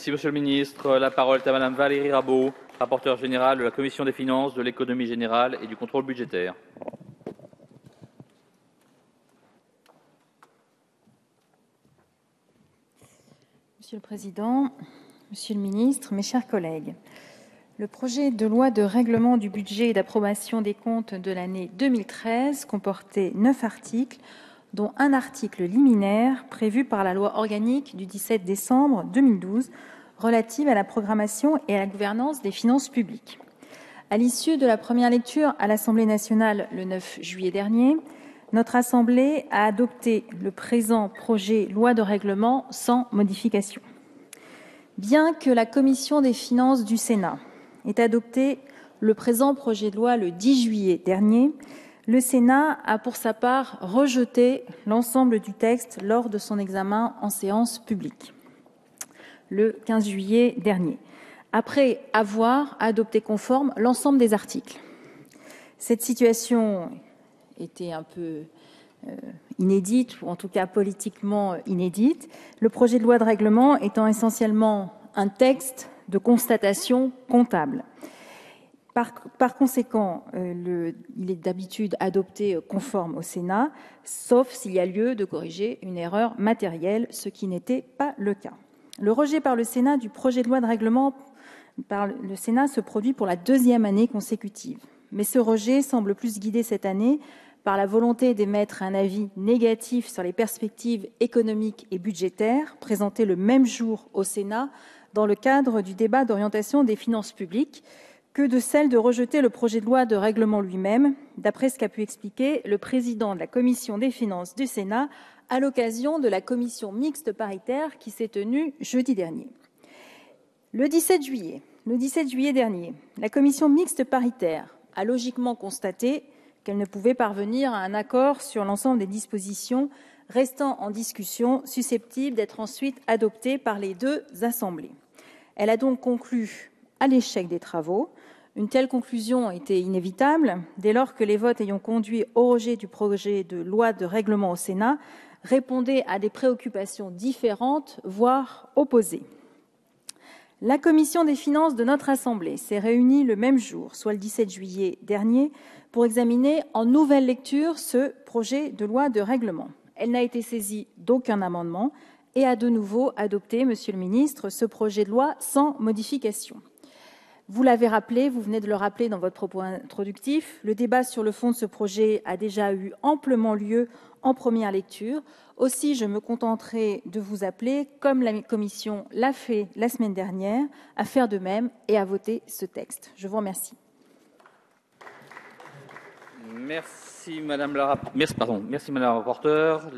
Merci, Monsieur le Ministre. La parole est à Madame Valérie Rabault, rapporteure générale de la Commission des finances, de l'économie générale et du contrôle budgétaire. Monsieur le Président, Monsieur le Ministre, mes chers collègues, le projet de loi de règlement du budget et d'approbation des comptes de l'année 2013 comportait 9 articles, dont un article liminaire prévu par la loi organique du 17 décembre 2012 relative à la programmation et à la gouvernance des finances publiques. À l'issue de la première lecture à l'Assemblée nationale le 9 juillet dernier, notre Assemblée a adopté le présent projet loi de règlement sans modification. Bien que la Commission des finances du Sénat ait adopté le présent projet de loi le 10 juillet dernier, le Sénat a pour sa part rejeté l'ensemble du texte lors de son examen en séance publique le 15 juillet dernier, après avoir adopté conforme l'ensemble des articles. Cette situation était un peu inédite, ou en tout cas politiquement inédite, le projet de loi de règlement étant essentiellement un texte de constatation comptable. Par conséquent, il est d'habitude adopté conforme au Sénat, sauf s'il y a lieu de corriger une erreur matérielle, ce qui n'était pas le cas. Le rejet par le Sénat du projet de loi de règlement par le Sénat se produit pour la deuxième année consécutive. Mais ce rejet semble plus guidé cette année par la volonté d'émettre un avis négatif sur les perspectives économiques et budgétaires présentées le même jour au Sénat dans le cadre du débat d'orientation des finances publiques que de celle de rejeter le projet de loi de règlement lui-même, d'après ce qu'a pu expliquer le président de la Commission des finances du Sénat à l'occasion de la commission mixte paritaire qui s'est tenue jeudi dernier. Le 17 juillet dernier, la commission mixte paritaire a logiquement constaté qu'elle ne pouvait parvenir à un accord sur l'ensemble des dispositions restant en discussion, susceptibles d'être ensuite adoptées par les deux assemblées. Elle a donc conclu à l'échec des travaux. Une telle conclusion était inévitable dès lors que les votes ayant conduit au rejet du projet de loi de règlement au Sénat répondaient à des préoccupations différentes, voire opposées. La commission des finances de notre Assemblée s'est réunie le même jour, soit le 17 juillet dernier, pour examiner en nouvelle lecture ce projet de loi de règlement. Elle n'a été saisie d'aucun amendement et a de nouveau adopté, Monsieur le Ministre, ce projet de loi sans modification. Vous l'avez rappelé, vous venez de le rappeler dans votre propos introductif, le débat sur le fond de ce projet a déjà eu amplement lieu en première lecture. Aussi, je me contenterai de vous appeler, comme la Commission l'a fait la semaine dernière, à faire de même et à voter ce texte. Je vous remercie. Merci Madame la rapporteure.